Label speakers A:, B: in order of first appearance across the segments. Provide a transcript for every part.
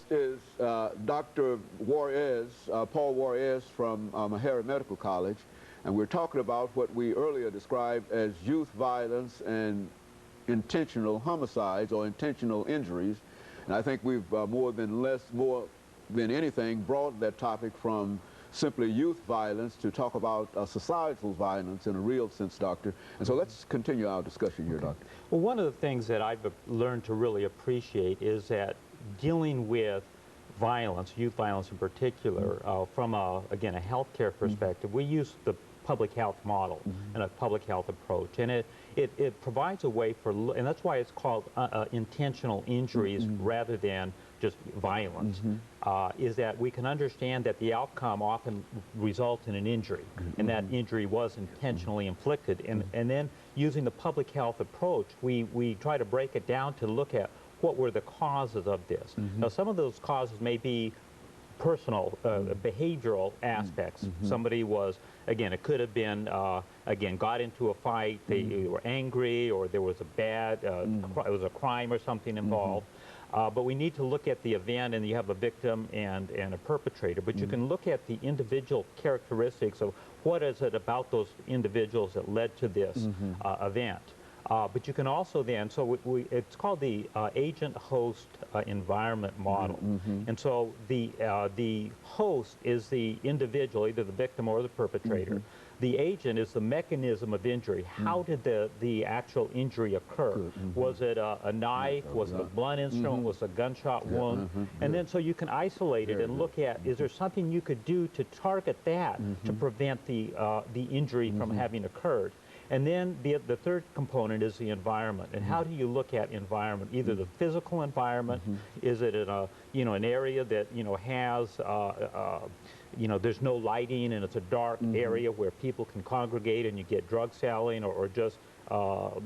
A: guest is Dr. Juarez, Paul Juarez from Meharry Medical College, and we're talking about what we earlier described as youth violence and intentional homicides or intentional injuries. And I think we've more than anything brought that topic from simply youth violence to talk about societal violence in a real sense, Doctor. And so let's continue our discussion here, Doctor.
B: Well, one of the things that I've learned to really appreciate is that dealing with violence, youth violence in particular, from again, a healthcare perspective, we use the public health model and a public health approach, and it provides a way for, and that's why it's called intentional injuries rather than just violence, is that we can understand that the outcome often results in an injury, and that injury was intentionally inflicted, and then using the public health approach, we try to break it down to look at what were the causes of this. Now, some of those causes may be personal, behavioral aspects. Somebody was, again, it could have been, again, got into a fight, they were angry, or there was a bad, it was a crime or something involved. But we need to look at the event, and you have a victim and a perpetrator. But you can look at the individual characteristics of what is it about those individuals that led to this event. But you can also then, so it's called the agent-host environment model. And so the host is the individual, either the victim or the perpetrator. The agent is the mechanism of injury. How did the actual injury occur? Was it a knife? Was it a blunt instrument? Was it a gunshot wound? And then so you can isolate it and look at, is there something you could do to target that to prevent the injury from having occurred? And then the third component is the environment. And how do you look at environment? Either the physical environment, is it in a, an area that, has, there's no lighting and it's a dark area where people can congregate and you get drug selling, or just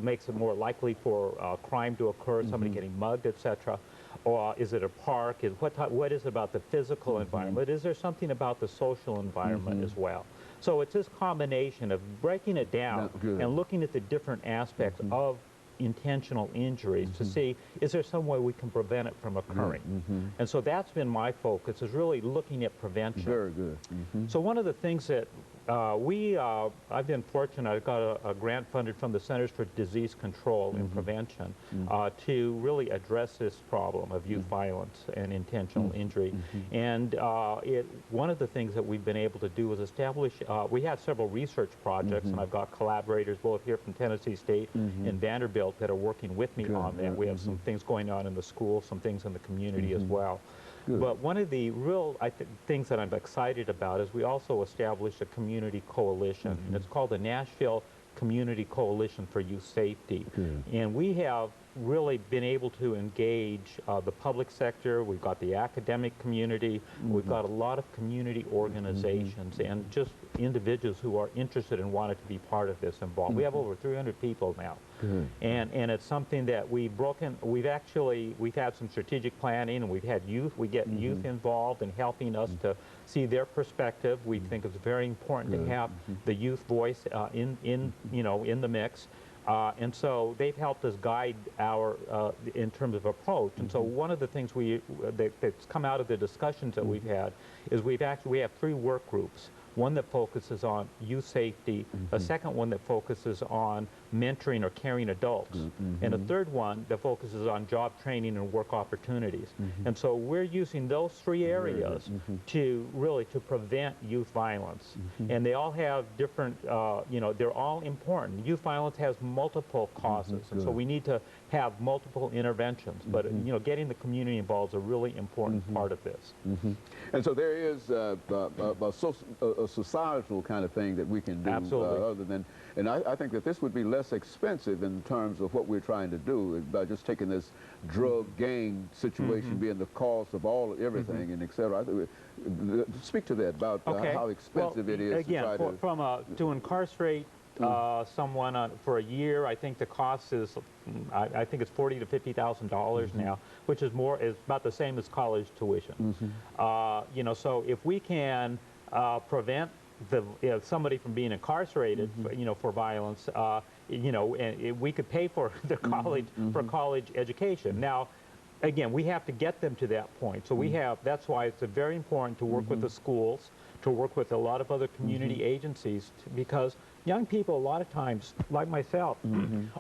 B: makes it more likely for crime to occur, somebody getting mugged, etc. Or is it a park? What is it about the physical environment? Is there something about the social environment as well? So it's this combination of breaking it down and looking at the different aspects of intentional injuries to see, is there some way we can prevent it from occurring? And so that's been my focus, is really looking at prevention.
A: Very good.
B: So one of the things that I've been fortunate, I've got a grant funded from the Centers for Disease Control and Prevention to really address this problem of youth violence and intentional injury. And one of the things that we've been able to do is establish, we have several research projects, and I've got collaborators both here from Tennessee State and Vanderbilt that are working with me on that. We have some things going on in the school, some things in the community as well. But one of the real things that I'm excited about is we also established a community coalition, and it's called the Nashville Community Coalition for Youth Safety. And we have really been able to engage the public sector. We've got the academic community. We've got a lot of community organizations and just individuals who are interested and wanted to be part of this involved. We have over 300 people now. And it's something that we've had some strategic planning, and we've had youth. We get youth involved in helping us to see their perspective. We think it's very important to have the youth voice in the mix. And so they've helped us guide our, in terms of approach. And so one of the things that's come out of the discussions that we've had is we have 3 work groups. One that focuses on youth safety, a second one that focuses on mentoring or caring adults, and a third one that focuses on job training and work opportunities. And so we're using those 3 areas to prevent youth violence. And they all have different, they're all important. Youth violence has multiple causes, and so we need to have multiple interventions. But getting the community involved is a really important part of this.
A: And so there is a societal kind of thing that we can do other than, and I think that this would be less expensive in terms of what we're trying to do by just taking this drug gang situation being the cause of everything and et cetera. Speak to that about how expensive it is
B: again,
A: to try
B: to incarcerate someone for a year. I think the cost is, I think it's $40,000 to $50,000 now, which is about the same as college tuition. So if we can prevent somebody from being incarcerated, for violence, and we could pay for their college education. Now, again, we have to get them to that point. So we have, that's why it's very important to work with the schools, to work with a lot of other community agencies, because young people a lot of times, like myself,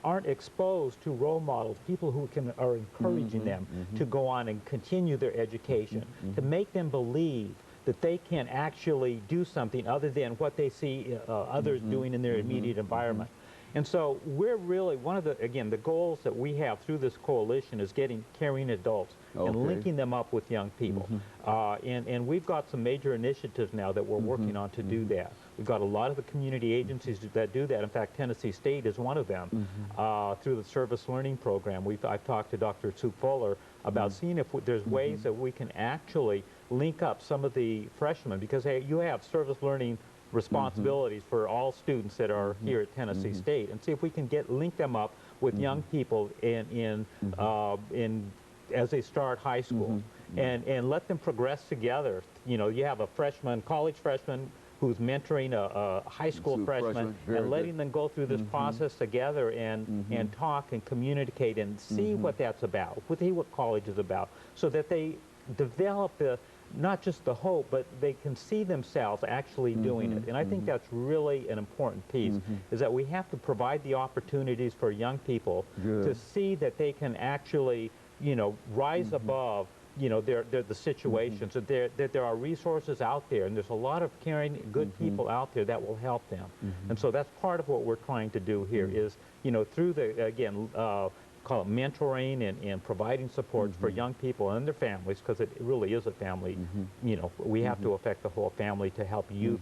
B: aren't exposed to role models, people who are encouraging them to go on and continue their education, to make them believe that they can actually do something other than what they see others doing in their immediate environment. And so we're really, one of the, again, the goals that we have through this coalition is getting caring adults and linking them up with young people. And we've got some major initiatives now that we're working on to do that. We've got a lot of the community agencies that do that. In fact, Tennessee State is one of them through the service learning program. I've talked to Dr. Sue Fuller about seeing if there's ways that we can actually link up some of the freshmen, because hey, you have service learning responsibilities for all students that are here at Tennessee State, and see if we can link them up with young people as they start high school, and let them progress together. You know, you have a college freshman who's mentoring a high school freshman and letting them go through this process together and talk and communicate and see what that's about, see what college is about, so that they develop not just the hope, but they can see themselves actually doing it. And I think that's really an important piece, is that we have to provide the opportunities for young people to see that they can actually, you know, rise above, you know, the situations, that there are resources out there, and there's a lot of caring, good people out there that will help them. And so that's part of what we're trying to do here is, you know, through the, again, call it mentoring and providing support for young people and their families, because it really is a family. You know, we have to affect the whole family to help youth,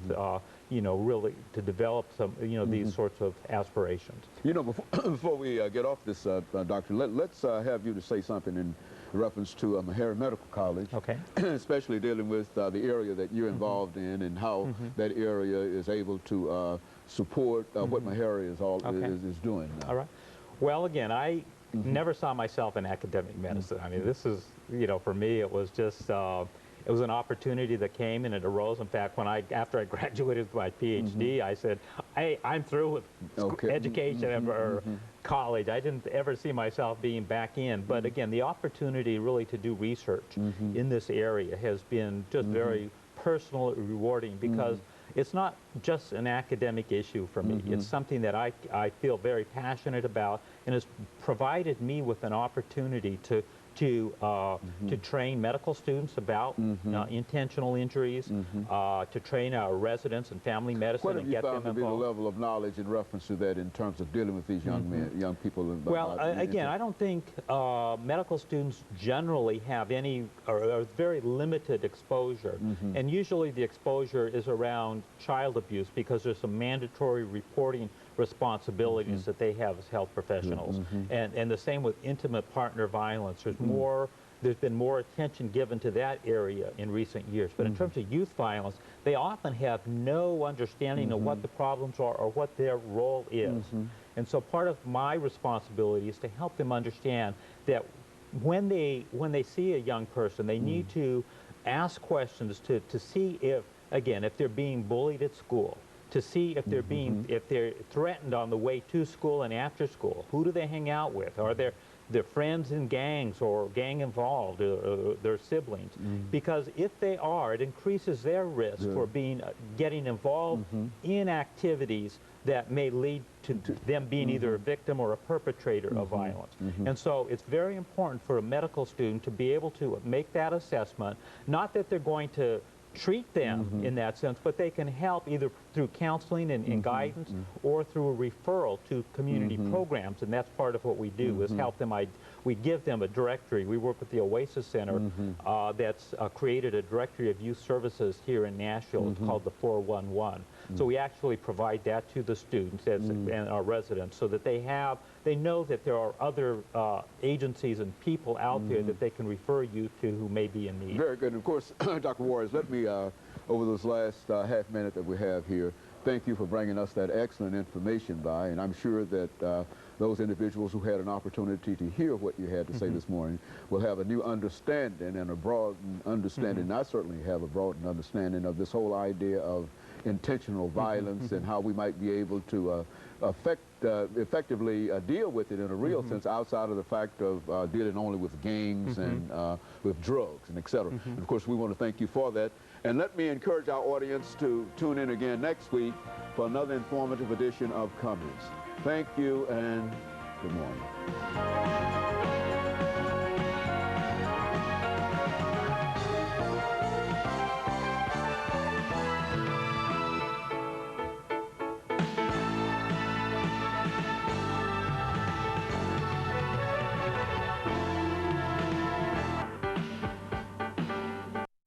B: you know, really to develop some, you know, these sorts of aspirations.
A: You know, before we get off this, Doctor, let's have you to say something in reference to Meharry Medical College, especially dealing with the area that you're involved in, and how that area is able to support what Meharry is doing now.
B: All right. Well, again, I never saw myself in academic medicine. I mean, this is, you know, for me, it was just, it was an opportunity that came and it arose. In fact, after I graduated with my PhD, I said, I'm through with education or college. I didn't ever see myself being back in. But again, the opportunity really to do research in this area has been just very personal, rewarding, because it's not just an academic issue for me. It's something that I feel very passionate about, and has provided me with an opportunity to train medical students about intentional injuries, to train our residents in family medicine and get them involved. What have you found to be the level of knowledge in reference to that in terms of dealing with these young people? Well, again, I don't think medical students generally have any or very limited exposure, and usually the exposure is around child abuse, because there's some mandatory reporting responsibilities that they have as health professionals, and the same with intimate partner violence. There's been more attention given to that area in recent years. But in terms of youth violence, they often have no understanding of what the problems are or what their role is. And so part of my responsibility is to help them understand that when they see a young person, they need to ask questions to see if, again, if they're being bullied at school, to see if they're threatened on the way to school and after school. Who do they hang out with? Are their friends in gangs or gang involved, or their siblings? Because if they are, it increases their risk for getting involved in activities that may lead to them being either a victim or a perpetrator of violence. And so it's very important for a medical student to be able to make that assessment, not that they're going to treat them in that sense, but they can help either through counseling and guidance, or through a referral to community programs. And that's part of what we do, is help them. We give them a directory. We work with the Oasis Center that's created a directory of youth services here in Nashville. It's called the 411. So we actually provide that to the students and our residents, so that they know that there are other agencies and people out there that they can refer youth to who may be in need.
A: Very good. And of course, Dr. Juarez, let me, over this last half minute that we have here, thank you for bringing us that excellent information by, and I'm sure that those individuals who had an opportunity to hear what you had to say this morning will have a new understanding and a broadened understanding. And I certainly have a broadened understanding of this whole idea of intentional violence and how we might be able to affect effectively deal with it in a real sense outside of the fact of dealing only with gangs and with drugs and et cetera. And of course, we want to thank you for that. And let me encourage our audience to tune in again next week for another informative edition of Cummings. Thank you and good morning.